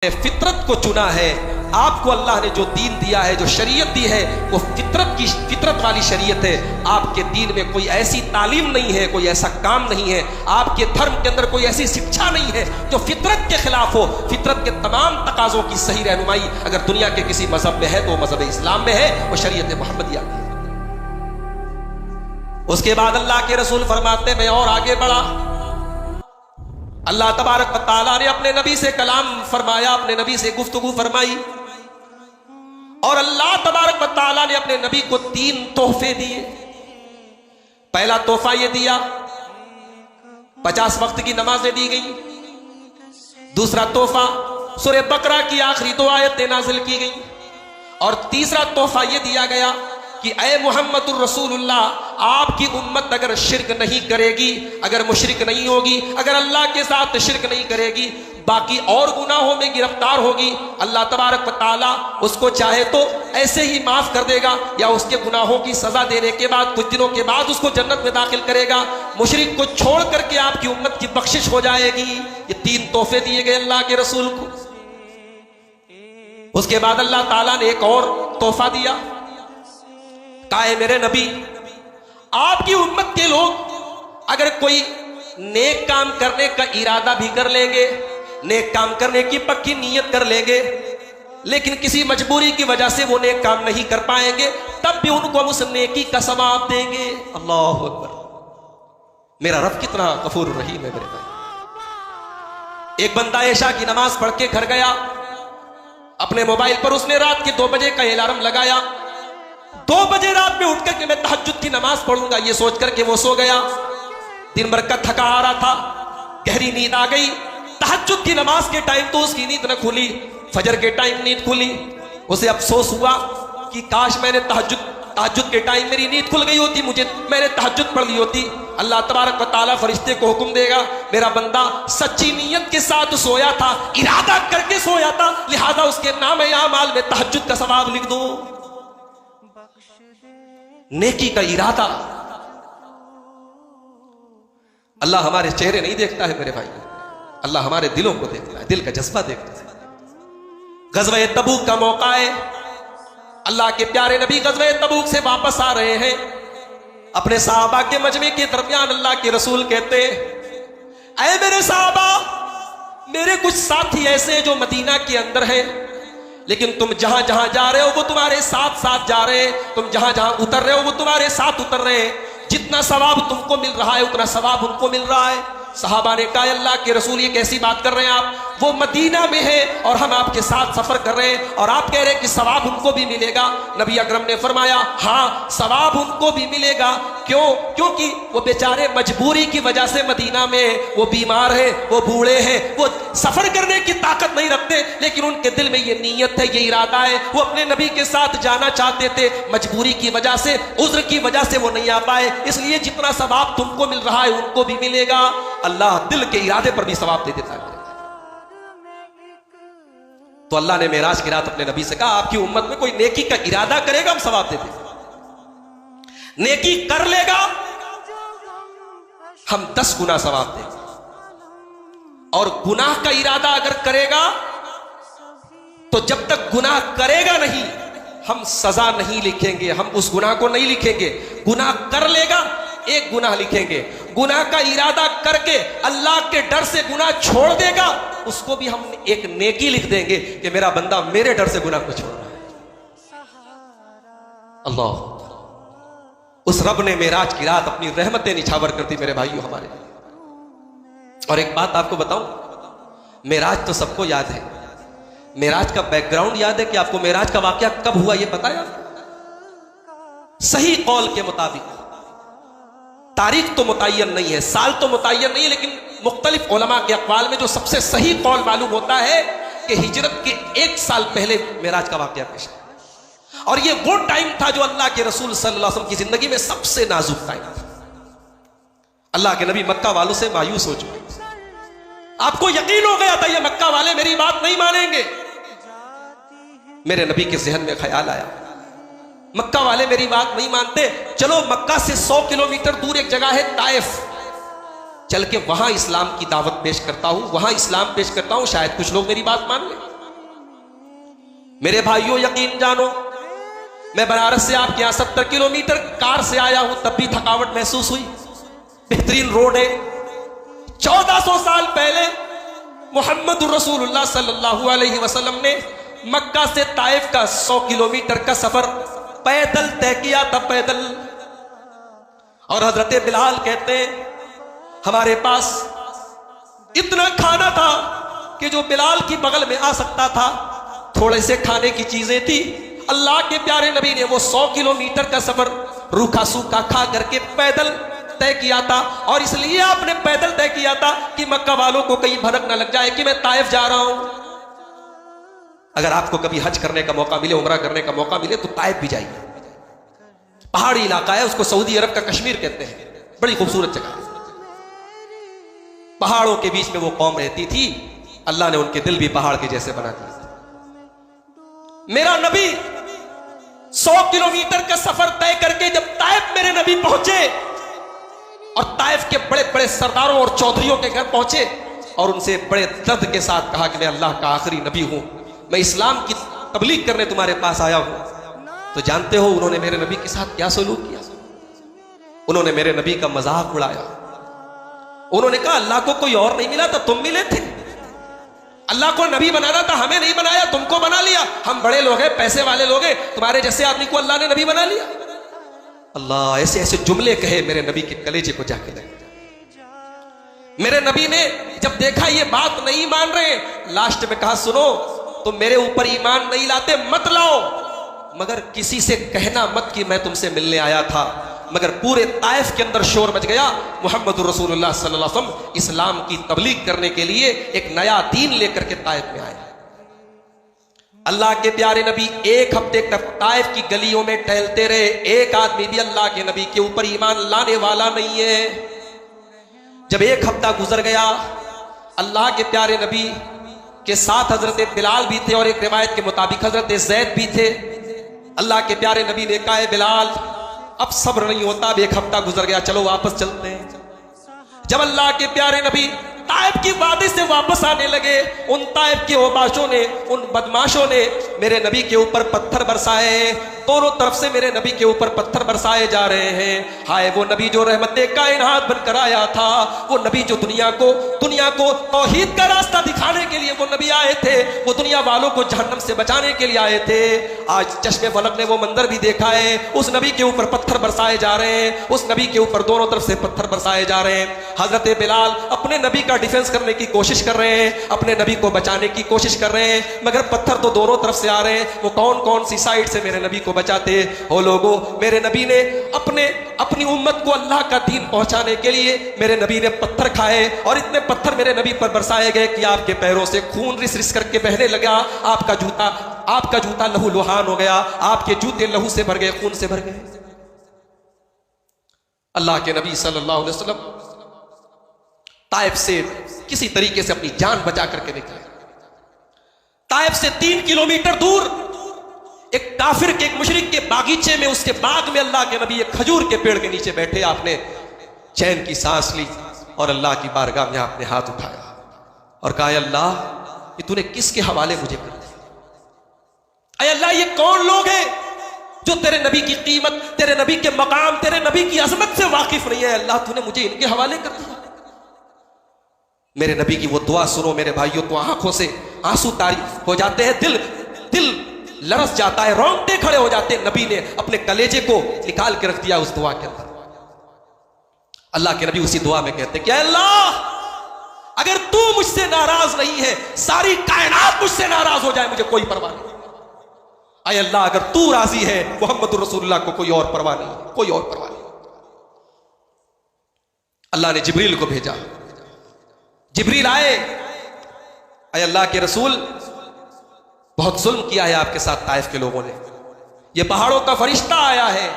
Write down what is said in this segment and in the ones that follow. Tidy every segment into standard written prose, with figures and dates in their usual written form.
फितरत को चुना है। आपको अल्लाह ने जो दीन दिया है, जो शरीयत दी है, वो फितरत वाली शरीयत है। आपके दीन में कोई ऐसी तालीम नहीं है, कोई ऐसा काम नहीं है, आपके धर्म के अंदर कोई ऐसी शिक्षा नहीं है जो फितरत के खिलाफ हो। फितरत के तमाम तकाजों की सही रहनुमाई अगर दुनिया के किसी मजहब में है तो मजहब इस्लाम में है, वो शरीयत मोहम्मदिया की है। उसके बाद अल्लाह के रसूल फरमाते, मैं और आगे बढ़ा, अल्लाह तबारक व तआला ने अपने नबी से कलाम फरमाया, अपने नबी से गुफ्तगू फरमाई, और अल्लाह तबारक व तआला ने अपने नबी को 3 तोहफे दिए। पहला तोहफा यह दिया, 50 वक्त की नमाजें दी गई। दूसरा तोहफा, सूरह बकरा की आखिरी 2 आयतें नाजिल की गई। और तीसरा तोहफा यह दिया गया कि ऐ मुहम्मदुर रसूलुल्लाह, आपकी उम्मत अगर शिरक नहीं करेगी, अगर मुशरिक नहीं होगी, अगर अल्लाह के साथ शिरक नहीं करेगी, बाकी और गुनाहों में गिरफ्तार होगी, अल्लाह तबारक व तआला उसको चाहे तो ऐसे ही माफ कर देगा, या उसके गुनाहों की सजा देने के बाद कुछ दिनों के बाद उसको जन्नत में दाखिल करेगा। मुशरिक को छोड़ करके आपकी उम्मत की बख्शिश हो जाएगी। ये 3 तोहफे दिए गए अल्लाह के रसूल को। उसके बाद अल्लाह ताला ने एक और तोहफा दिया, कहा मेरे नबी, आपकी उम्मत के लोग अगर कोई नेक काम करने का इरादा भी कर लेंगे, नेक काम करने की पक्की नीयत कर लेंगे, लेकिन किसी मजबूरी की वजह से वो नेक काम नहीं कर पाएंगे, तब भी उनको हम उस नेकी का सवाब देंगे। अल्लाह अकबर। मेरा रब कितना गफूर रहीम है मेरे भाई। एक बंदा ऐशा की नमाज पढ़ के घर गया, अपने मोबाइल पर उसने रात के 2 बजे का अलार्म लगाया। 2 बजे रात में उठ करके मैं तहज्जुद की नमाज पढ़ूंगा, ये सोच करके वो सो गया। दिन भर का थका आ रहा था, गहरी नींद आ गई। तहज्जुद की नमाज के टाइम तो उसकी नींद न खुली, फजर के टाइम नींद खुली। उसे अफसोस हुआ कि काश मैंने तहज्जुद के टाइम मेरी नींद खुल गई होती, मैंने तहज्जुद पढ़ ली होती। अल्लाह तबारक व तआला फरिश्ते को हुक्म देगा, मेरा बंदा सच्ची नीयत के साथ सोया था, इरादा करके सोया था, लिहाजा उसके नाम आमाल में तहज्जुद का सवाब लिख दो। नेकी का इरादा। अल्लाह हमारे चेहरे नहीं देखता है मेरे भाई, अल्लाह हमारे दिलों को देखता है, दिल का जज्बा देखता है। गज़वा तबूक का मौका है, अल्लाह के प्यारे नबी गज़वा तबूक से वापस आ रहे हैं। अपने सहाबा के मजमे के दरमियान अल्लाह के रसूल कहते, ऐ मेरे सहाबा, मेरे कुछ साथी ऐसे हैं जो मदीना के अंदर हैं, लेकिन तुम जहां जहां जा रहे हो वो तुम्हारे साथ साथ जा रहे हैं, तुम जहां जहां उतर रहे हो वो तुम्हारे साथ उतर रहे हैं। जितना सवाब तुमको मिल रहा है उतना सवाब उनको मिल रहा है। सहाबा ने कहा, अल्लाह के रसूल ये कैसी बात कर रहे हैं आप, वो मदीना में है और हम आपके साथ सफर कर रहे हैं और आप कह रहे हैं कि सवाब उनको भी मिलेगा। नबी अकरम ने फरमाया, हाँ सवाब उनको भी मिलेगा। क्यों? क्योंकि वो बेचारे मजबूरी की वजह से मदीना में है, वो बीमार है, वो बूढ़े हैं, वो सफर करने की ताकत नहीं रखते, लेकिन उनके दिल में ये नीयत है, ये इरादा है, वो अपने नबी के साथ जाना चाहते थे, मजबूरी की वजह से, उज्र की वजह से वो नहीं आ पाए, इसलिए जितना सवाब तुमको मिल रहा है उनको भी मिलेगा। अल्लाह दिल के इरादे पर भी सवाब दे देता है। तो अल्लाह ने मेराज की रात अपने नबी से कहा, आपकी उम्मत में कोई नेकी का इरादा करेगा हम सवाब दे देंगे, नेकी कर लेगा हम 10 गुना सवाब देंगे, और गुनाह का इरादा अगर करेगा तो जब तक गुनाह करेगा नहीं हम सजा नहीं लिखेंगे, हम उस गुनाह को नहीं लिखेंगे। गुनाह कर लेगा 1 गुनाह लिखेंगे, गुनाह का इरादा करके अल्लाह के डर से गुनाह छोड़ देगा उसको भी हम एक नेकी लिख देंगे कि मेरा बंदा मेरे डर से गुनाह को छोड़ रहा है। अल्लाह, उस रब ने मेराज की रात अपनी रहमतें निछावर करती मेरे भाइयों हमारे। और एक बात आपको बताऊं, मेराज तो सबको याद है, मेराज का बैकग्राउंड याद है कि आपको मेराज का वाकया कब हुआ ये पता है? सही कौल के मुताबिक तारीख तो मुतय्यन नहीं है, साल तो मुतय्यन नहीं है, लेकिन मुख्तलिफ उलमा के अक़वाल में जो सबसे सही कौल मालूम होता है कि हिजरत के 1 साल पहले मेराज का वाकया पेश है। और ये वो टाइम था जो अल्लाह के रसूल सल्लल्लाहु अलैहि वसल्लम की जिंदगी में सबसे नाजुक टाइम था। अल्लाह के नबी मक्का वालों से मायूस हो चुके, आपको यकीन हो गया था ये मक्का वाले मेरी बात नहीं मानेंगे। मेरे नबी के ज़हन में ख्याल आया, मक्का वाले मेरी बात नहीं मानते, चलो मक्का से 100 किलोमीटर दूर एक जगह है ताइफ, चल के वहां इस्लाम की दावत पेश करता हूं, वहां इस्लाम पेश करता हूं, शायद कुछ लोग मेरी बात मान लें। मेरे भाइयों यकीन जानो, मैं बनारस से आपके यहां 70 किलोमीटर कार से आया हूं, तब भी थकावट महसूस हुई। बेहतरीन रोड है। 1400 साल पहले मोहम्मद रसूलुल्लाह सल्लल्लाहु अलैहि वसल्लम ने मक्का से ताइफ का 100 किलोमीटर का सफर पैदल तय किया था, पैदल। और हजरत बिलाल कहते हैं हमारे पास इतना खाना था कि जो बिलाल की बगल में आ सकता था। थोड़े से खाने की चीजें थी। अल्लाह के प्यारे नबी ने वो 100 किलोमीटर का सफर रूखा सूखा खा करके पैदल तय किया था। और इसलिए आपने पैदल तय किया था कि मक्का वालों को कहीं भनक ना लग जाए कि मैं ताइफ जा रहा हूं। अगर आपको कभी हज करने का मौका मिले, उमरा करने का मौका मिले, तो ताइफ भी जाइए। पहाड़ी इलाका है, उसको सऊदी अरब का कश्मीर कहते हैं। बड़ी खूबसूरत जगह है। पहाड़ों के बीच में वो कौम रहती थी। अल्लाह ने उनके दिल भी पहाड़ के जैसे बना दिए। मेरा नबी 100 किलोमीटर का सफर तय करके जब ताइफ मेरे नबी पहुंचे और ताइफ के बड़े बड़े सरदारों और चौधरियों के घर पहुंचे और उनसे बड़े दर्द के साथ कहा कि मैं अल्लाह का आखिरी नबी हूं, मैं इस्लाम की तबलीग करने तुम्हारे पास आया हूं, तो जानते हो उन्होंने मेरे नबी के साथ क्या सलूक किया? उन्होंने मेरे नबी का मजाक उड़ाया। उन्होंने कहा अल्लाह को कोई और नहीं मिला था, तुम मिले थे। अल्लाह को नबी बनाना था, हमें नहीं बनाया, तुमको बना लिया। हम बड़े लोग हैं, पैसे वाले लोग हैं, तुम्हारे जैसे आदमी को अल्लाह ने नबी बना लिया। अल्लाह ऐसे ऐसे जुमले कहे मेरे नबी के कलेजे को जाके लगे। मेरे नबी ने जब देखा ये बात नहीं मान रहे, लास्ट में कहा सुनो, तुम मेरे ऊपर ईमान नहीं लाते मत लाओ, मगर किसी से कहना मत कि मैं तुमसे मिलने आया था। मगर पूरे ताइफ के अंदर शोर मच गया। मोहम्मद रसूलुल्लाह सल्लल्लाहु अलैहि वसल्लम इस्लाम की तबलीग करने के लिए एक नया दीन लेकर के ताइफ में आए। अल्लाह के प्यारे नबी एक हफ्ते तक ताइफ की गलियों में टहलते रहे। एक आदमी भी अल्लाह के नबी के ऊपर ईमान लाने वाला नहीं है। जब एक हफ्ता गुजर गया, अल्लाह के प्यारे नबी के साथ हजरत बिलाल भी थे और एक रिवायत के मुताबिक हजरत ज़ैद भी थे। अल्लाह के प्यारे नबी ने कहा बिलाल अब सब्र नहीं होता, अब एक हफ्ता गुजर गया, चलो वापस चलते हैं। जब अल्लाह के प्यारे नबी ताइफ की वादी से वापस आने लगे, उन ताइफ के ओबाशों ने, उन बदमाशों ने मेरे नबी के ऊपर पत्थर बरसाए। दोनों तरफ से मेरे नबी के ऊपर पत्थर बरसाए जा रहे हैं। हाय वो नबी जो रहमते कायनात बनकर आया था, वो नबी जो दुनिया को तौहीद का रास्ता दिखाने के लिए वो नबी आए थे, वो दुनिया वालों को जहन्नम से बचाने के लिए आए थे। आज चश्मे फलक ने वो मंजर भी देखा है। उस नबी के ऊपर पत्थर बरसाए जा रहे हैं, उस नबी के ऊपर दोनों तरफ से पत्थर बरसाए जा रहे हैं। हजरत बिलाल अपने नबी का डिफेंस करने की कोशिश कर रहे हैं, अपने नबी को बचाने की कोशिश कर रहे हैं, मगर पत्थर तो दोनों तरफ से आ रहे हैं। वो कौन कौन सी साइड से मेरे नबी को बचाते हो लोगों? मेरे नबी ने अपनी उम्मत को अल्लाह का दीन पहुंचाने के लिए मेरे नबी ने पत्थर खाए और इतने पत्थर मेरे नबी पर बरसाए गए कि आपके पैरों से खून रिस रिस करके बहने लगा। आपका जूता लहू लुहान हो गया, आपके जूते लहू से भर गए, खून से भर गए। अल्लाह के नबी सल्लल्लाहु अलैहि वसल्लम ताइफ से किसी तरीके से अपनी जान बचा करके निकले। ताइफ से 3 किलोमीटर दूर एक काफिर के, एक मुशरिक के बागीचे में, उसके बाग में अल्लाह के नबी एक खजूर के पेड़ के नीचे बैठे। आपने चैन की सांस ली और अल्लाह की बारगाह में आपने हाथ उठाया और कहा अल्लाह ये तूने किसके हवाले मुझे कर दिया? अय अल्लाह ये कौन लोग हैं जो तेरे नबी की कीमत, तेरे नबी के मकाम, तेरे नबी की अजमत से वाकिफ नहीं है? अल्लाह तूने मुझे इनके हवाले कर दिया। मेरे नबी की वो दुआ सुनो मेरे भाइयों, तो आंखों से आंसू तारी हो जाते हैं, दिल लरस जाता है, रोंगटे खड़े हो जाते हैं। नबी ने अपने कलेजे को निकाल के रख दिया उस दुआ के अंदर। अल्लाह के नबी उसी दुआ में कहते कि अल्लाह अगर तू मुझसे नाराज नहीं है, सारी कायनात मुझसे नाराज हो जाए, मुझे कोई परवाह नहीं। अय अल्लाह अगर तू राजी है, मोहम्मद रसूलुल्लाह को कोई और परवाह नहीं, कोई और परवाह नहीं। अल्लाह ने जिब्रील को भेजा। जिब्रील आए, अय अल्लाह के रसूल बहुत जुल्म किया है आपके साथ ताइफ के लोगों ने, ये पहाड़ों का फरिश्ता आया है,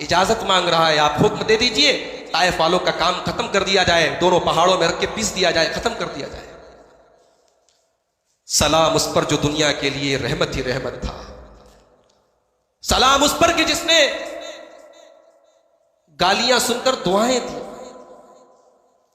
इजाजत मांग रहा है, आप हुक्म दे दीजिए ताइफ वालों का काम खत्म कर दिया जाए, दोनों पहाड़ों में रख के पीस दिया जाए, खत्म कर दिया जाए। सलाम उस पर जो दुनिया के लिए रहमत ही रहमत था, सलाम उस पर कि जिसने गालियां सुनकर दुआएं दी,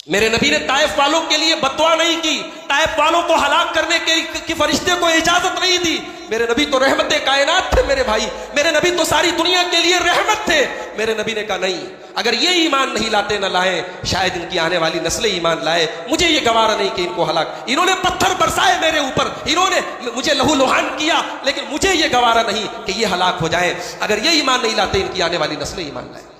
मेरे नबी ने ताइफ वालों के लिए बददुआ नहीं की, ताइफ वालों को हलाक करने की फरिश्ते को इजाजत नहीं दी। मेरे नबी तो रहमत कायनात थे मेरे भाई, मेरे नबी तो सारी दुनिया के लिए रहमत थे। मेरे नबी ने कहा नहीं, अगर ये ईमान नहीं लाते न लाए, शायद इनकी आने वाली नस्लें ईमान लाए। मुझे ये गवारा नहीं कि इनको हलाक, इन्होंने पत्थर बरसाए मेरे ऊपर, इन्होंने मुझे लहू लुहान किया, लेकिन मुझे ये गवारा नहीं कि ये हलाक हो जाए। अगर ये ईमान नहीं लाते, इनकी आने वाली नस्लें ईमान लाए।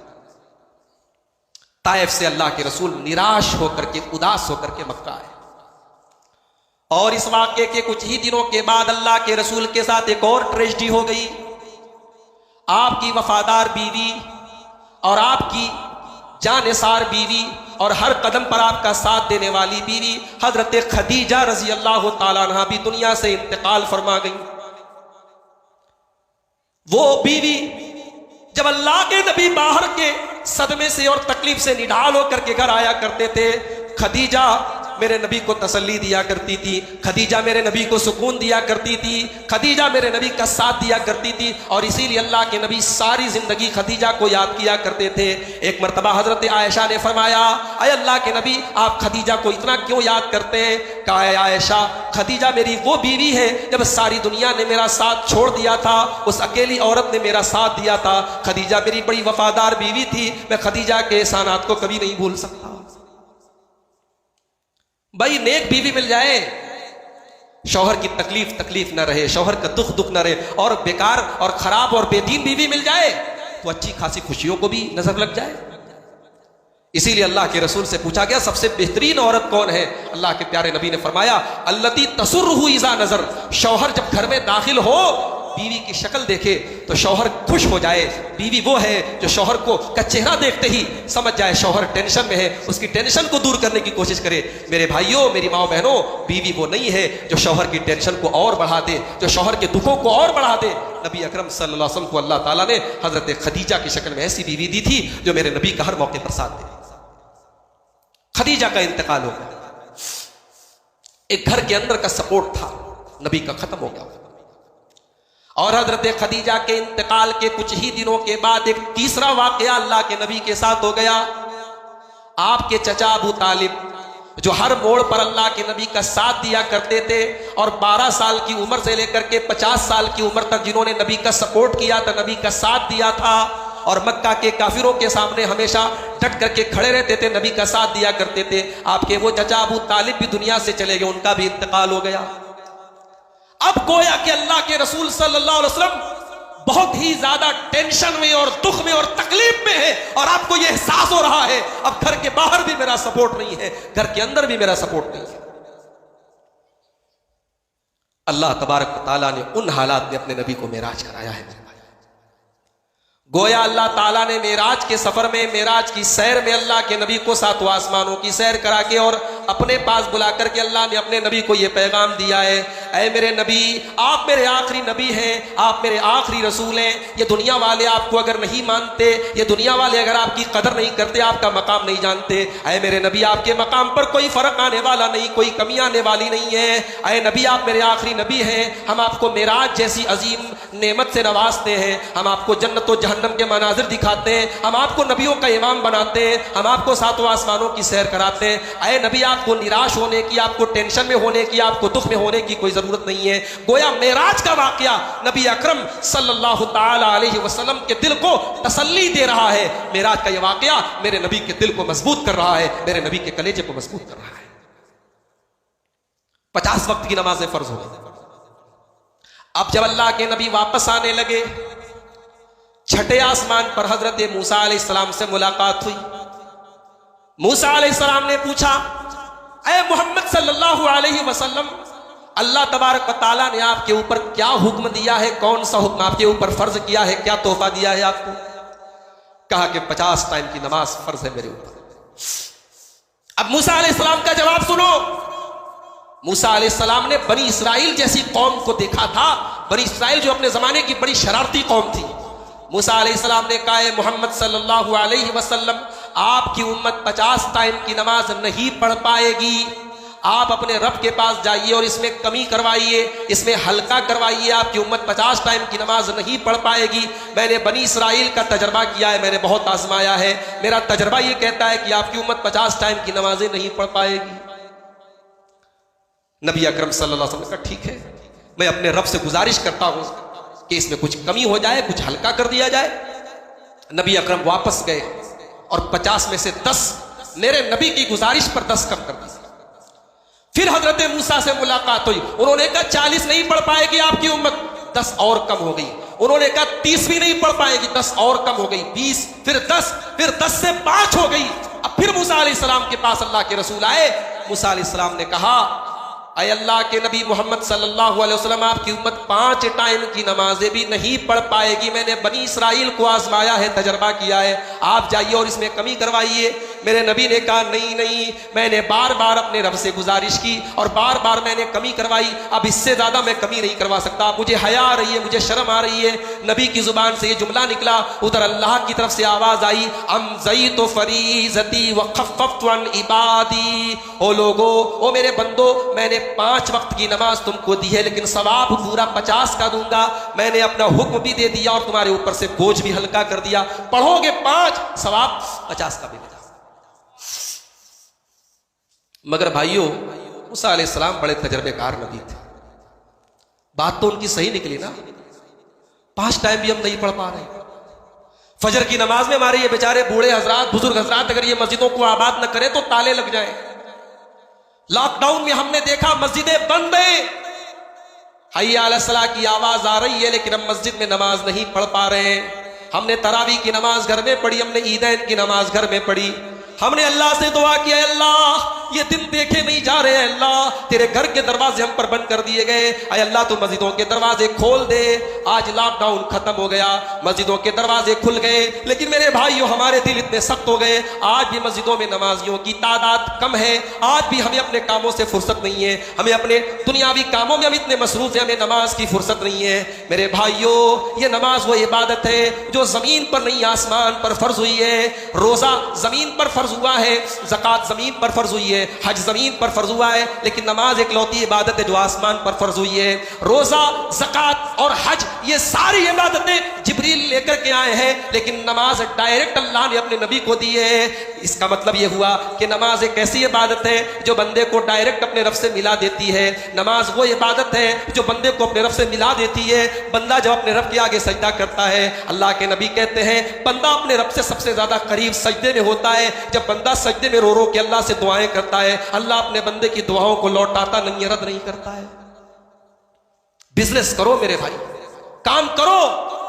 ताइफ से अल्लाह के रसूल निराश होकर के, उदास होकर के मक्का आए। और इस वाक़े के कुछ ही दिनों के बाद अल्लाह के रसूल के साथ एक और ट्रेजेडी हो गई। आपकी वफादार बीवी और आपकी जानिसार बीवी और हर कदम पर आपका साथ देने वाली बीवी हजरत खदीजा रजी अल्लाह ताला अन्हा भी दुनिया से इंतकाल फरमा गई। वो बीवी जब अल्लाह के नबी बाहर के सदमे से और तकलीफ से निढाल होकर के घर आया करते थे, खदीजा मेरे नबी को तसल्ली दिया करती थी, खदीजा मेरे नबी को सुकून दिया करती थी, खदीजा मेरे नबी का साथ दिया करती थी। और इसीलिए अल्लाह के नबी सारी जिंदगी खदीजा को याद किया करते थे। एक मरतबा हजरत आयशा ने फरमाया, अय अल्लाह के नबी आप खदीजा को इतना क्यों याद करते हैं? कहा आयशा, खदीजा मेरी वो बीवी है जब सारी दुनिया ने मेरा साथ छोड़ दिया था, उस अकेली औरत ने मेरा साथ दिया था। खदीजा मेरी बड़ी वफादार बीवी थी, मैं खदीजा के एहसानात को कभी नहीं भूल सकता। भाई नेक बीवी मिल जाए, शौहर की तकलीफ न रहे, शौहर का दुख न रहे, और बेकार और खराब और बेदीन बीवी मिल जाए तो अच्छी खासी खुशियों को भी नजर लग जाए। इसीलिए अल्लाह के रसूल से पूछा गया सबसे बेहतरीन औरत कौन है? अल्लाह के प्यारे नबी ने फरमाया अल्लती तसुर्रहु इज़ा नजर, शौहर जब घर में दाखिल हो, बीवी की शक्ल देखे तो शौहर खुश हो जाए। बीवी वो है जो शौहर को का चेहरा देखते ही समझ जाए शौहर टेंशन में है, उसकी टेंशन को दूर करने की कोशिश करे। मेरे भाइयों, मेरी माओ बहनों, बीवी वो नहीं है जो शौहर की टेंशन को और बढ़ा दे, जो शौहर के दुखों को और बढ़ा दे। नबी अकरम सल्लल्लाहु अलैहि वसल्लम को अल्लाह ताला ने हजरत खदीजा की शक्ल में ऐसी बीवी दी थी जो मेरे नबी का हर मौके पर साथ दे। खदीजा का इंतकाल हो गया, एक घर के अंदर का सपोर्ट था नबी का खत्म हो गया। और हजरत खदीजा के इंतकाल के कुछ ही दिनों के बाद एक तीसरा वाकया अल्लाह के नबी के साथ हो गया। आपके चचा अबू तालिब जो हर मोड़ पर अल्लाह के नबी का साथ दिया करते थे और 12 साल की उम्र से लेकर के 50 साल की उम्र तक जिन्होंने नबी का सपोर्ट किया था, नबी का साथ दिया था और मक्का के काफिरों के सामने हमेशा डट करके खड़े रहते थे, नबी का साथ दिया करते थे, आपके वो चचा अबू तालिब भी दुनिया से चले गए, उनका भी इंतकाल हो गया। अब गोया कि अल्लाह के रसूल सल्लल्लाहु अलैहि वसल्लम बहुत ही ज्यादा टेंशन में और दुख में और तकलीफ में है और आपको यह एहसास हो रहा है अब घर के बाहर भी मेरा सपोर्ट नहीं है, घर के अंदर भी मेरा सपोर्ट नहीं है। अल्लाह तबारक व तआला ने उन हालात में अपने नबी को मेराज कराया है। गोया अल्लाह ताला ने मेराज के सफर में, मेराज की सैर में अल्लाह के नबी को सातों आसमानों की सैर करा के और अपने पास बुला करके अल्लाह ने अपने नबी को यह पैगाम दिया है, ऐ मेरे नबी, आप मेरे आखिरी नबी हैं, आप मेरे आखिरी रसूल हैं। ये दुनिया वाले आपको अगर नहीं मानते, ये दुनिया वाले अगर आपकी कदर नहीं करते, आपका मकाम नहीं जानते, ऐ मेरे नबी आपके मकाम पर कोई फर्क आने वाला नहीं, कोई कमी आने वाली नहीं है। ऐ नबी आप मेरे आखिरी नबी हैं, हम आपको मेराज जैसी अजीम नेमत से नवाजते हैं, हम आपको जन्नत व जहन्नम के मनाजिर दिखाते हैं, हम आपको नबियों का इमाम बनाते हैं, हम आपको सातों आसमानों की सैर कराते हैं। ऐ नबी आपको निराश होने की, आपको टेंशन में होने की, आपको दुख में होने की कोई जरूरत नहीं है। गोया मेराज का वाकया नबी अकरम सल्लल्लाहु ताला अलैहि वसल्लम के दिल को तसल्ली दे रहा है। मेराज का यह वाकया मेरे नबी के दिल को मजबूत कर रहा है, मेरे नबी के कलेजे को मजबूत कर रहा है। 50 वक्त की नमाजें फर्ज हो गई। अब जब अल्लाह के नबी वापस आने लगे, छठे आसमान पर हजरत मूसा अलैहिस्सलाम से मुलाकात हुई। मूसा अलैहिस्सलाम ने पूछा, ऐ मोहम्मद सल्लल्लाहु अलैहि वसल्लम, अल्लाह तबारक व तआला ने आपके ऊपर क्या हुक्म दिया है, कौन सा हुक्म आपके ऊपर फर्ज किया है, क्या तोहफा दिया है आपको? कहा कि 50 टाइम की नमाज फर्ज है मेरे ऊपर। अब मूसा अलैहिस्सलाम का जवाब सुनो। मूसा अलैहिस्सलाम ने बनी इसराइल जैसी कौम को देखा था, बनी इसराइल जो अपने जमाने की बड़ी शरारती कौम थी। मूसा अलैहिस्सलाम ने कहा, मोहम्मद सल्लल्लाहु अलैहि वसल्लम, आपकी उम्मत 50 टाइम की नमाज नहीं पढ़ पाएगी, आप अपने रब के पास जाइए और इसमें कमी करवाइए, इसमें हल्का करवाइए। आपकी उम्मत 50 टाइम की नमाज नहीं पढ़ पाएगी। मैंने बनी इसराइल का तजर्बा किया है, मैंने बहुत आजमाया है। मेरा तजर्बा ये कहता है कि आपकी उम्मत 50 टाइम की नमाजें नहीं पढ़ पाएगी। नबी अकरम सल्लल्लाहु अलैहि वसल्लम ने कहा ठीक है, मैं अपने रब से गुजारिश करता हूं कि इसमें कुछ कमी हो जाए, कुछ हल्का कर दिया जाए। नबी अकरम वापस गए और 50 में से 10 मेरे नबी की गुजारिश पर 10 कम कर दी। फिर हजरत मूसा से मुलाकात हुई, उन्होंने कहा 40 नहीं पढ़ पाएगी आपकी उम्मत, 10 और कम हो गई। उन्होंने कहा 30 भी नहीं पढ़ पाएगी, 10 और कम हो गई, 20, फिर 10, फिर 10 से 5 हो गई। अब फिर मूसा अलैहिस्सलाम के पास अल्लाह के रसूल आए। मूसा अलैहिस्सलाम ने कहा, अय अल्लाह के नबी मोहम्मद सल्लल्लाहु अलैहि वसल्लम, आपकी उम्मत 5 टाइम की नमाजें भी नहीं पढ़ पाएगी। मैंने बनी इसराइल को आजमाया है, तजर्बा किया है, आप जाइए और इसमें कमी करवाइए। मेरे नबी ने कहा नहीं नहीं, मैंने बार बार अपने रब से गुजारिश की और बार बार मैंने कमी करवाई, अब इससे ज्यादा मैं कमी नहीं करवा सकता। मुझे हया आ रही है, मुझे शर्म आ रही है। नबी की जुबान से ये जुमला निकला, उधर अल्लाह की तरफ से आवाज आई, अमज़यतु फरीज़ती व खफ़फ़तु अन इबादी। ओ लोगो, ओ मेरे बंदो, मैंने 5 वक्त की नमाज तुमको दी है, लेकिन सवाब पूरा 50 का दूंगा। मैंने अपना हुक्म भी दे दिया और तुम्हारे ऊपर से बोझ भी हल्का कर दिया। पढ़ोगे 5, सवाब 50 का भी मिला। मगर भाइयों, मूसा अलैहिस्सलाम बड़े तजर्बेकार नबी थे। बात तो उनकी सही निकली ना, 5 टाइम भी हम नहीं पढ़ पा रहे। फजर की नमाज में हमारे ये बेचारे बूढ़े हजरात, बुजुर्ग हजरात अगर ये मस्जिदों को आबाद न करें तो ताले लग जाएं। लॉकडाउन में हमने देखा मस्जिदें बंद है, हय्या अला सलाह की आवाज आ रही है, लेकिन हम मस्जिद में नमाज नहीं पढ़ पा रहे हैं। हमने तरावी की नमाज घर में पढ़ी, हमने ईदैन की नमाज घर में पढ़ी, हमने अल्लाह से दुआ किया, अल्लाह ये दिन देखे नहीं जा रहे हैं, अल्लाह तेरे घर के दरवाजे हम पर बंद कर दिए गए, अय अल्लाह तू मस्जिदों के दरवाजे खोल दे। आज लॉकडाउन खत्म हो गया, मस्जिदों के दरवाजे खुल गए, लेकिन मेरे भाइयों हमारे दिल इतने सख्त हो गए, आज भी मस्जिदों में नमाजियों की तादाद कम है। आज भी हमें अपने कामों से फुर्सत नहीं है, हमें अपने दुनियावी कामों में हम इतने मसरूफ हैं, हमें नमाज की फुर्सत नहीं है। मेरे भाइयों, ये नमाज वो इबादत है जो जमीन पर नहीं आसमान पर फर्ज हुई है। रोजा जमीन पर फर्ज हुआ है, ज़कात जमीन पर फर्ज हुई है, हज जमीन पर फर्ज हुआ है, लेकिन नमाज एक लौती इबादत है जो आसमान पर फर्ज हुई है। रोजा, ज़कात और हज ये सारी इबादतें जिब्रील लेकर के आए हैं, लेकिन नमाज डायरेक्ट अल्लाह ने अपने नबी को दी है। इसका मतलब यह हुआ कि नमाज एक ऐसी इबादत है जो बंदे को डायरेक्ट अपने रब से मिला देती है। नमाज वो इबादत है जो बंदे को अपने रब से मिला देती है। बंदा जब अपने रब के आगे सजदा करता है, अल्लाह के नबी कहते हैं बंदा अपने रब से सबसे ज्यादा करीब सजदे में होता है। जब बंदा सजदे में रो रो के अल्लाह से दुआएं करता है, अल्लाह अपने बंदे की दुआओं को लौटाता नहीं, रद्द नहीं करता है। बिजनेस करो मेरे भाई, काम करो,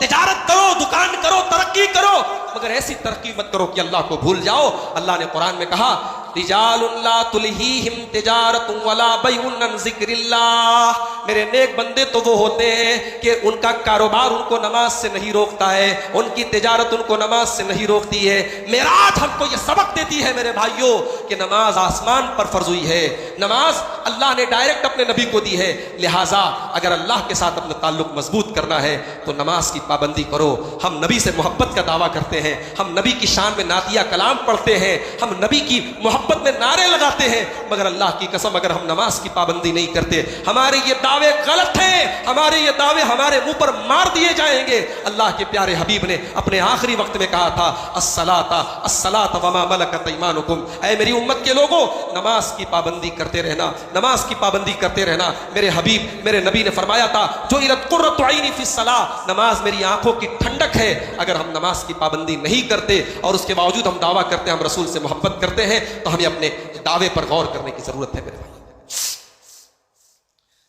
तिजारत करो, दुकान करो, तरक्की करो, मगर ऐसी तरक्की मत करो कि अल्लाह को भूल जाओ। अल्लाह ने कुरान में कहा, रिजालुन ला तुल्हीहिम तिजारतुन वला बैउन अन ज़िक्रिल्लाह। मेरे नेक बंदे तो वो होते हैं कि उनका कारोबार उनको नमाज से नहीं रोकता है, उनकी तिजारत उनको नमाज से नहीं रोकती है। मेराज हमको ये सबक देती है मेरे भाइयों कि नमाज आसमान पर फर्ज हुई है, नमाज अल्लाह ने डायरेक्ट अपने नबी को दी है। लिहाजा अगर अल्लाह के साथ अपना ताल्लुक मजबूत करना है तो नमाज की पाबंदी करो। हम नबी से मोहब्बत का दावा करते हैं, हम नबी की शान में नातिया कलाम पढ़ते हैं, हम नबी की मोहब्बत में नारे लगाते हैं, मगर अल्लाह की कसम अगर हम नमाज की पाबंदी नहीं करते, हमारे ये दावे गलत हैं, हमारे ये दावे हमारे मुंह पर मार दिए जाएंगे। अल्लाह के प्यारे हबीब ने अपने आखिरी वक्त में कहा था, अस्सलाता अस्सलाता वमा मलकत ईमानुकुम। ऐ मेरी उम्मत के लोगों, नमाज की पाबंदी करते रहना, नमाज की पाबंदी करते रहना। मेरे हबीब मेरे नबी ने फरमाया था, जो इरत कुर्रतु ऐनी फी सलाह, नमाज मेरी आंखों की ठंडक है। अगर हम नमाज की पाबंदी नहीं करते और उसके बावजूद हम दावा करते हैं हम रसूल से मोहब्बत करते हैं, तो हमें अपने दावे पर गौर करने की जरूरत है मेरे भाई।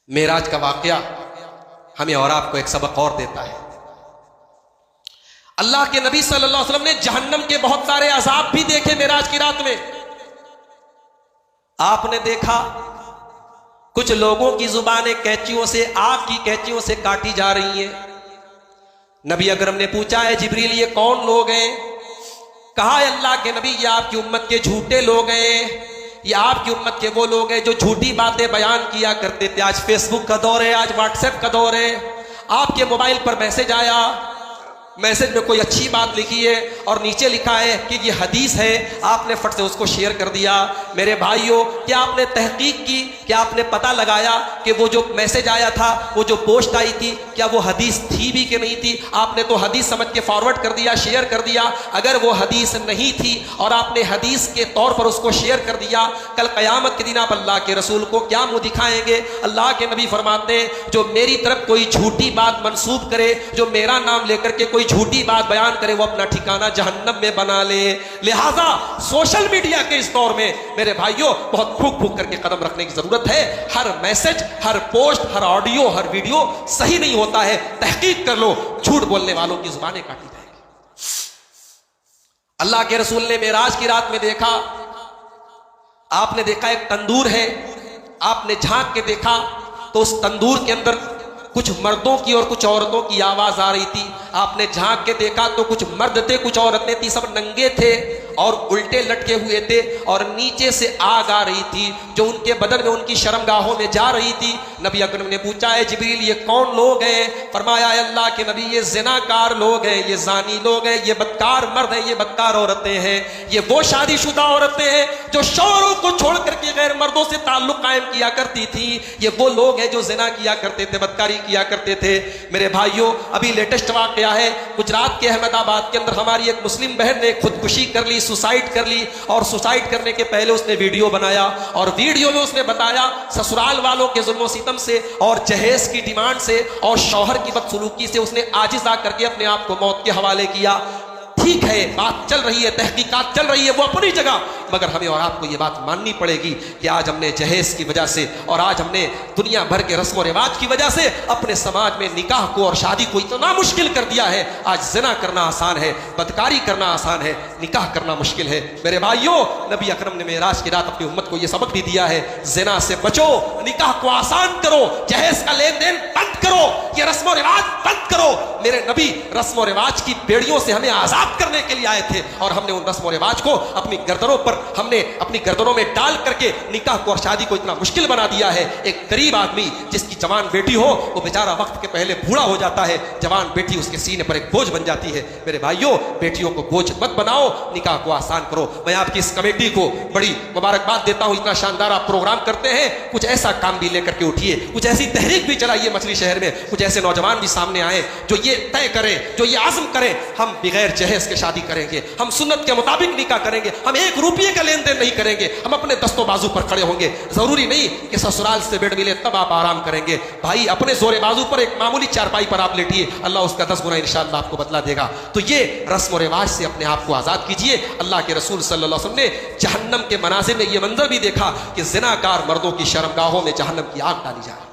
मेराज का वाकया हमें और आपको एक सबक और देता है। अल्लाह के नबी सल्लल्लाहु अलैहि वसल्लम ने जहन्नम के बहुत सारे अजाब भी देखे मेराज की रात में। आपने देखा कुछ लोगों की जुबानें कैंचियों से, आग की कैंचियों से काटी जा रही हैं। नबी अकरम ने पूछा, है जिब्रील ये कौन लोग हैं? कहा, अल्लाह के नबी ये आपकी उम्मत के झूठे लोग हैं, ये आपकी उम्मत के वो लोग हैं जो झूठी बातें बयान किया करते थे। आज फेसबुक का दौर है, आज व्हाट्सएप का दौर है, आपके मोबाइल पर मैसेज आया, मैसेज में कोई अच्छी बात लिखी है और नीचे लिखा है कि ये हदीस है, आपने फट से उसको शेयर कर दिया। मेरे भाइयों, क्या आपने तहकीक की? क्या आपने पता लगाया कि वो जो मैसेज आया था, वो जो पोस्ट आई थी, क्या वो हदीस थी भी कि नहीं थी? आपने तो हदीस समझ के फॉरवर्ड कर दिया, शेयर कर दिया। अगर वो हदीस नहीं थी और आपने हदीस के तौर पर उसको शेयर कर दिया, कल क़यामत के दिन आप अल्लाह के रसूल को क्या मुंह दिखाएंगे? अल्लाह के नबी फरमाते हैं, जो मेरी तरफ कोई झूठी बात मंसूब करे, जो मेरा नाम लेकर के कोई झूठी बात बयान करे, वो अपना ठिकाना जहन्नम में बना ले। लिहाजा सोशल मीडिया के इस दौर में मेरे भाइयों बहुत फूक फूक करके कदम रखने की जरूरत है। हर मैसेज, हर पोस्ट, हर ऑडियो, हर वीडियो सही नहीं होता है। तहकीक कर लो, झूठ बोलने वालों की जुबानें काटी जाएंगी। अल्लाह के रसूल ने मेराज की रात में देखा, आपने देखा एक तंदूर है, आपने झांक के देखा तो उस तंदूर के अंदर कुछ मर्दों की और कुछ औरतों की आवाज आ रही थी। आपने झांक के देखा तो कुछ मर्द थे, कुछ औरतें थी, सब नंगे थे और उल्टे लटके हुए थे और नीचे से आग आ रही थी जो उनके बदन में, उनकी शर्मगाहों में जा रही थी। नबी अकरम ने पूछा, है जिब्रील ये कौन लोग हैं? फरमाया, अल्लाह के नबी, ये ज़िनाकार लोग हैं, ये जानी लोग हैं, ये बदकार मर्द हैं, ये बदकार औरतें हैं। ये वो शादीशुदा औरतें हैं जो शौहरों को छोड़ करके गैर मर्दों से ताल्लुक कायम किया करती थी। ये वो लोग हैं जो ज़िना किया करते थे, बदकारी किया करते थे। मेरे भाइयों, अभी लेटेस्ट वाकया है, गुजरात के अहमदाबाद के अंदर हमारी एक मुस्लिम बहन ने खुदकुशी कर ली, सुसाइड कर ली। और सुसाइड करने के पहले उसने वीडियो बनाया और वीडियो में उसने बताया ससुराल वालों के जुल्म सितम से और जहेज की डिमांड से और शौहर की बदसलूकी से उसने आजिज़ आ करके अपने आप को मौत के हवाले किया। ठीक है, बात चल रही है, तहकीकात चल रही है, वो अपनी जगह, मगर हमें और आपको ये बात माननी पड़ेगी कि आज हमने जहेज की वजह से और आज हमने दुनिया भर के रस्म रिवाज की वजह से अपने समाज में निकाह को और शादी को इतना मुश्किल कर दिया है। आज ज़िना करना आसान है, बदकारी करना आसान है, निकाह करना मुश्किल है। मेरे भाइयों, नबी अकरम ने मेराज की रात अपनी उम्मत को यह सबक भी दिया है, ज़िना से बचो, निकाह को आसान करो, जहेज का लेन देन बंद करो, ये रस्म रिवाज बंद करो। मेरे नबी रस्म रिवाज की बेड़ियों से हमें आजाद करने के लिए आए थे और हमने उन रस्म रिवाज को अपनी गर्दनों पर, हमने अपनी गर्दनों में डाल करके निकाह को और शादी को इतना मुश्किल बना दिया है। एक गरीब आदमी जिसकी जवान बेटी हो, वो बेचारा वक्त के पहले बूढ़ा हो जाता है, जवान बेटी उसके सीने पर एक बोझ बन जाती है। मेरे भाइयों, बेटियों को बोझ मत बनाओ, निकाह को आसान करो। मैं आपकी इस कमेटी को बड़ी मुबारकबाद देता हूं, इतना शानदार आप प्रोग्राम करते हैं। कुछ ऐसा काम भी लेकर के उठिए, कुछ ऐसी तहरीक भी चलाइए मछली शहर में, कुछ ऐसे नौजवान भी सामने आए जो ये तय करें, जो ये आज़म करें, हम बगैर जहेज के शादी करेंगे, हम सुन्नत के मुताबिक निकाह करेंगे, हम 1 रुपये का लेन देन नहीं करेंगे, हम अपने दस्तों बाजू पर खड़े होंगे। जरूरी नहीं कि ससुराल से बेड मिले तब आप आराम करेंगे। भाई, अपने जोरे बाजू पर एक मामूली चारपाई पर आप लेटिए, अल्लाह उसका 10 गुना इंशाअल्लाह आपको बदला देगा। तो ये रस्म और रिवाज से अपने आप को आजाद कीजिए। अल्लाह के रसूल सल्लल्लाहु अलैहि वसल्लम ने जहन्नम के मनाजिर में ये मंजर भी देखा कि ज़िनाकार मर्दों की शर्मगाहों में जहन्नम की आग डाली जाए।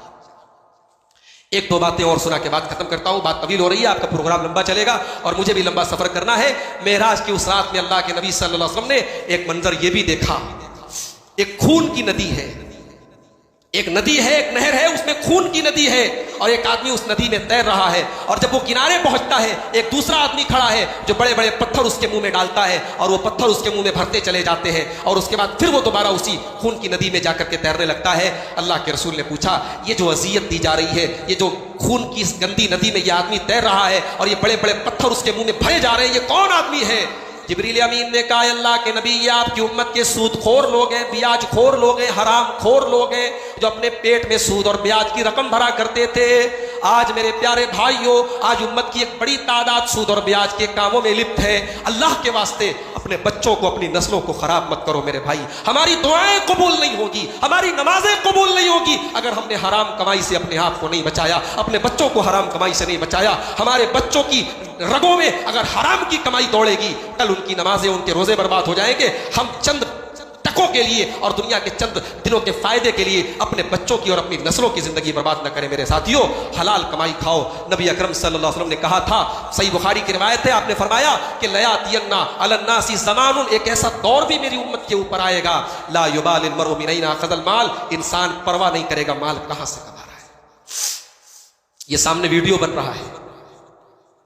एक दो बातें और सुना के बाद खत्म करता हूं, बात तवील हो रही है, आपका प्रोग्राम लंबा चलेगा और मुझे भी लंबा सफर करना है। मेराज की उस रात में अल्लाह के नबी सल्लल्लाहु अलैहि वसल्लम ने एक मंजर ये भी देखा, एक खून की नदी है, एक नदी है, एक नहर है, उसमें खून की नदी है और एक आदमी उस नदी में तैर रहा है। और जब वो किनारे पहुंचता है, एक दूसरा आदमी खड़ा है जो बड़े बड़े पत्थर उसके मुंह में डालता है और वो पत्थर उसके मुंह में भरते चले जाते हैं और उसके बाद फिर वो दोबारा उसी खून की नदी में जाकर के तैरने लगता है। अल्लाह के रसूल ने पूछा, ये जो अजियत दी जा रही है, ये जो खून की इस गंदी नदी में ये आदमी तैर रहा है और ये बड़े बड़े पत्थर उसके मुंह में भरे जा रहे हैं, ये कौन आदमी है? जिब्रील अमीन ने कहा, अल्लाह के नबी, ये आपकी उम्मत के सूदखोर लोग हैं, ब्याज खोर लोग हैं, हराम खोर लोग हैं, जो अपने पेट में सूद और ब्याज की रकम भरा करते थे। आज मेरे प्यारे भाइयों, आज उम्मत की एक बड़ी तादाद सूद और ब्याज के कामों में लिप्त है। अल्लाह के वास्ते अपने बच्चों को, अपनी नस्लों को खराब मत करो मेरे भाई। हमारी दुआएं कबूल नहीं होगी, हमारी नमाजें कबूल नहीं होगी अगर हमने हराम कमाई से अपने आप को नहीं बचाया, अपने बच्चों को हराम कमाई से नहीं बचाया। हमारे बच्चों की रगों में अगर हराम की कमाई दौड़ेगी, कल उनकी नमाजें, उनके रोजे बर्बाद हो जाएंगे। हम चंद टकों के लिए और दुनिया के चंद दिनों के फायदे के लिए अपने बच्चों की और अपनी नस्लों की जिंदगी बर्बाद न करें मेरे साथियों। हलाल कमाई खाओ। नबी अकरम सल्लल्लाहु अलैहि वसल्लम ने कहा था, सही बुखारी की रिवायत है, आपने फरमाया कि लयातियन्ना अलन्नासी ज़मानुन, एक ऐसा दौर भी मेरी उम्मत के ऊपर आएगा, ला युबालिल मरउ मिन ऐना अख़ज़ल माल, इंसान परवाह नहीं करेगा माल कहां से कमा रहा है। ये सामने वीडियो बन रहा है,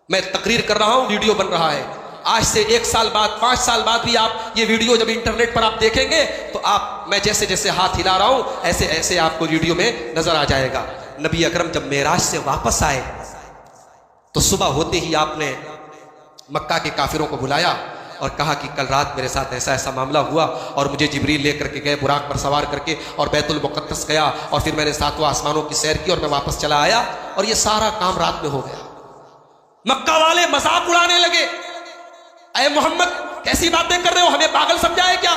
मैं तकरीर कर रहा हूं, वीडियो बन रहा है। आज से 1 साल बाद, 5 साल बाद भी आप ये वीडियो जब इंटरनेट पर आप देखेंगे तो आप, मैं जैसे जैसे हाथ हिला रहा हूं ऐसे ऐसे आपको वीडियो में नजर आ जाएगा। नबी अकरम जब मेराज से वापस आए तो सुबह होते ही आपने मक्का के काफिरों को बुलाया और कहा कि कल रात मेरे साथ ऐसा ऐसा मामला हुआ और मुझे जिब्रील लेकर के गए बुराक पर सवार करके और बैतुल मुक़द्दस गया और फिर मैंने 7 आसमानों की सैर की और मैं वापस चला आया और ये सारा काम रात में हो गया। मक्का वाले मजाक उड़ाने लगे, अरे मोहम्मद कैसी बातें कर रहे हो, हमें पागल समझा है क्या?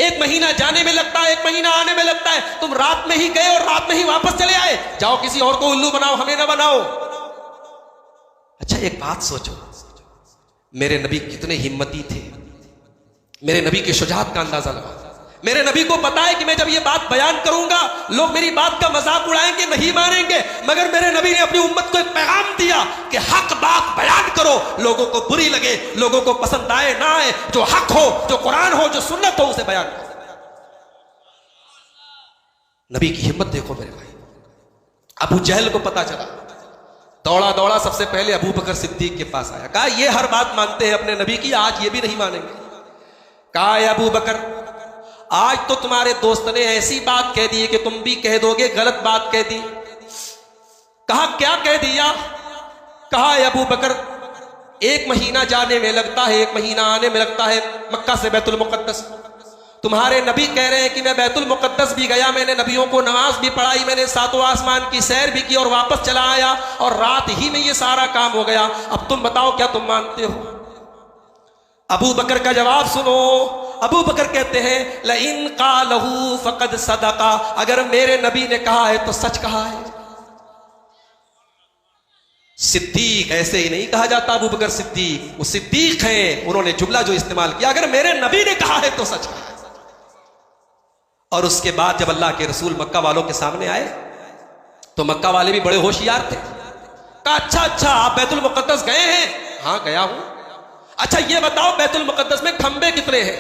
1 महीना जाने में लगता है, 1 महीना आने में लगता है, तुम रात में ही गए और रात में ही वापस चले आए, जाओ किसी और को उल्लू बनाओ, हमें ना बनाओ। अच्छा एक बात सोचो, मेरे नबी कितने हिम्मती थे, मेरे नबी की शुजाअत का अंदाजा लगाओ। मेरे नबी को पता है कि मैं जब ये बात बयान करूंगा लोग मेरी बात का मजाक उड़ाएंगे, नहीं मानेंगे, मगर मेरे नबी ने अपनी उम्मत को एक पैगाम दिया कि हक बात बयान करो, लोगों को बुरी लगे, लोगों को पसंद आए ना आए, जो हक हो, जो कुरान हो, जो सुन्नत हो, उसे बयान करो। नबी की हिम्मत देखो मेरे भाई। अबू जहल को पता चला, दौड़ा दौड़ा सबसे पहले अबू बकर सिद्दीक के पास आया, कहा ये हर बात मानते हैं अपने नबी की, आज ये भी नहीं मानेंगे। कहा अबू बकर, आज तो तुम्हारे दोस्त ने ऐसी बात कह दी कि तुम भी कह दोगे, गलत बात कह दी। कहा क्या कह दिया? कहा अबू बकर 1 महीना जाने में लगता है, 1 महीना आने में लगता है मक्का से बैतुल मुक़द्दस। तुम्हारे नबी कह रहे हैं कि मैं बैतुल मुक़द्दस भी गया, मैंने नबियों को नमाज भी पढ़ाई, मैंने 7 आसमान की सैर भी की और वापस चला आया और रात ही में ये सारा काम हो गया। अब तुम बताओ क्या तुम मानते हो? अबू बकर का जवाब सुनो। अबू बकर कहते हैं लइन क़ालहू फ़क़द सदक़ा, अगर मेरे नबी ने कहा है तो सच कहा है। सिद्दीक ऐसे ही नहीं कहा जाता, अबू बकर सिद्दीक, वो सिद्दीक हैं, उन्होंने जुमला जो इस्तेमाल किया, अगर मेरे नबी ने कहा है तो सच कहा है। और उसके बाद जब अल्लाह के रसूल मक्का वालों के सामने आए तो मक्का वाले भी बड़े होशियार थे। कहा अच्छा आप बैतुल मुक़द्दस गए हैं? हाँ गया हूं। अच्छा ये बताओ बैतुल मुक़द्दस में खंबे कितने हैं,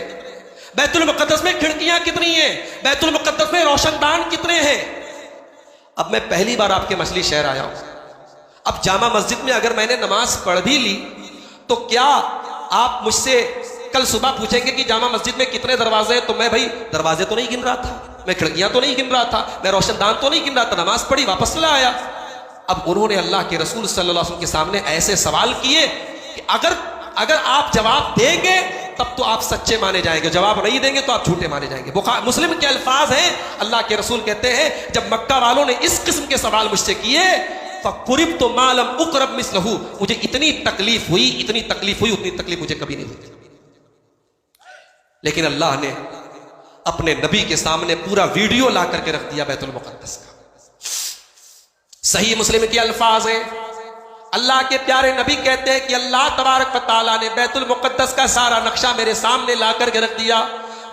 बैतुल मुक़द्दस में खिड़कियां कितनी हैं, बैतुल मुक़द्दस में रोशनदान कितने हैं? अब मैं पहली बार आपके मछली शहर आया हूं, अब जामा मस्जिद में अगर मैंने नमाज पढ़ भी ली तो क्या आप मुझसे कल सुबह पूछेंगे कि जामा मस्जिद में कितने दरवाजे हैं? तो मैं भाई दरवाजे तो नहीं गिन रहा था, मैं खिड़कियां तो नहीं गिन रहा था, मैं रोशनदान तो नहीं गिन रहा था, नमाज पढ़ी वापस चला आया। अब उन्होंने अल्लाह के रसूल सल्लल्लाहु अलैहि वसल्लम के सामने ऐसे सवाल किए कि अगर आप जवाब देंगे तब तो आप सच्चे माने जाएंगे, जवाब नहीं देंगे तो आप झूठे माने जाएंगे। बुखारी मुस्लिम के अल्फाज हैं, अल्लाह के रसूल कहते हैं जब मक्का वालों ने इस किस्म के सवाल मुझसे किए फ़कुरिब तो मालम उकरब मिसलहू, मुझे इतनी तकलीफ हुई उतनी तकलीफ मुझे कभी नहीं हुई। लेकिन अल्लाह ने अपने नबी के सामने पूरा वीडियो ला करके रख दिया बैतुल मुक़द्दस का। सही मुस्लिम के अल्फाज हैं, अल्लाह के प्यारे नबी कहते हैं कि अल्लाह तबारक व तआला ने बैतुल मुक़द्दस का सारा नक्शा मेरे सामने ला करके रख दिया।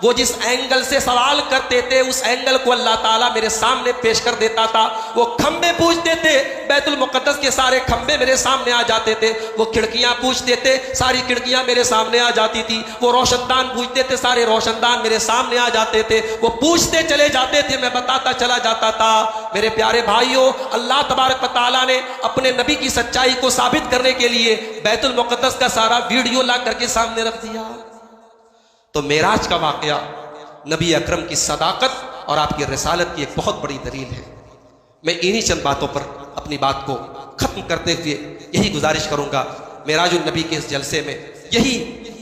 वो जिस एंगल से सवाल करते थे उस एंगल को अल्लाह ताला मेरे सामने पेश कर देता था। वो खंबे पूछते थे, बैतुल मुक़द्दस के सारे खंबे मेरे सामने आ जाते थे। वो खिड़कियां पूछते थे, सारी खिड़कियां मेरे सामने आ जाती थी। वो रोशनदान पूछते थे, सारे रोशनदान मेरे सामने आ जाते थे। वो पूछते चले जाते थे, मैं बताता चला जाता था। मेरे प्यारे भाइयों, अल्लाह तबारक व तआला ने अपने नबी की सच्चाई को साबित करने के लिए बैतुल मुक़द्दस का सारा वीडियो ला करके सामने रख दिया। तो मेराज का वाक़या नबी अकरम की सदाकत और आपकी रिसालत की एक बहुत बड़ी दलील है। मैं इन्हीं चंद बातों पर अपनी बात को ख़त्म करते हुए यही गुजारिश करूँगा, मेराजुल नबी के इस जलसे में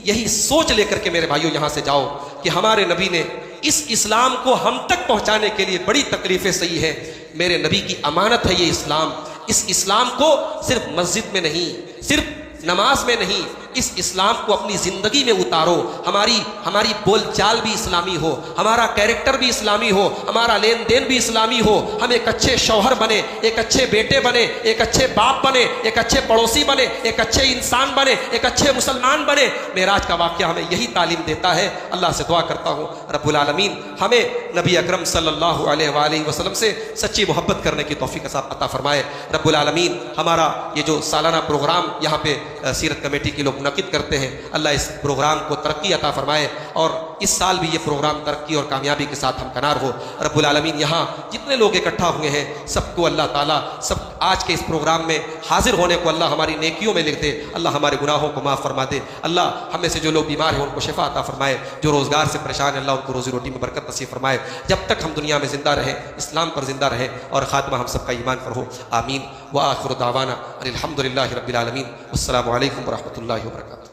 यही सोच लेकर के मेरे भाइयों यहाँ से जाओ कि हमारे नबी ने इस इस्लाम को हम तक पहुँचाने के लिए बड़ी तकलीफ़ें सही है। मेरे नबी की अमानत है ये इस्लाम। इस इस्लाम को सिर्फ मस्जिद में नहीं, सिर्फ नमाज में नहीं, इस इस्लाम को अपनी ज़िंदगी में उतारो। हमारी बोलचाल भी इस्लामी हो, हमारा कैरेक्टर भी इस्लामी हो, हमारा लेन देन भी इस्लामी हो। हम एक अच्छे शौहर बने, एक अच्छे बेटे बने, एक अच्छे बाप बने, एक अच्छे पड़ोसी बने, एक अच्छे इंसान बने, एक अच्छे मुसलमान बने। मेराज का वाक़या हमें यही तालीम देता है। अल्लाह से दुआ करता हूँ रब्बुल आलमीन हमें नबी अकरम सल्लल्लाहु अलैहि वसल्लम से सच्ची मोहब्बत करने की तौफीक अता फरमाए। रब्बुल आलमीन हमारा ये जो सालाना प्रोग्राम यहाँ पे सीरत कमेटी के लोग मुनक़िद करते हैं, अल्लाह इस प्रोग्राम को तरक्की अता फरमाए और इस साल भी ये प्रोग्राम तरक्की और कामयाबी के साथ हमकनार हो। रब्बुल आलमीन यहाँ जितने लोग इकट्ठा हुए हैं सबको अल्लाह ताला सब आज के इस प्रोग्राम में हाजिर होने को अल्लाह हमारी नेकियों में लिख दे। अल्लाह हमारे गुनाहों को माफ़ फरमा दे। अल्लाह हमें से जो लोग बीमार हैं उनको शिफा अता फरमाए, जो रोज़गार से परेशान है अल्लाह उनको रोज़ी रोटी में बरकत नसीब फरमाए। जब तक हम दुनिया में ज़िंदा रहें इस्लाम पर ज़िंदा रहें और ख़ात्मा हम सबका ईमान पर हो। आमीन व आखिर दावाना अनिल हम्दुलिल्लाहि रब्बिल आलमीन। अस्सलामु अलैकुम व रहमतुल्लाहि। वबरकातुहू।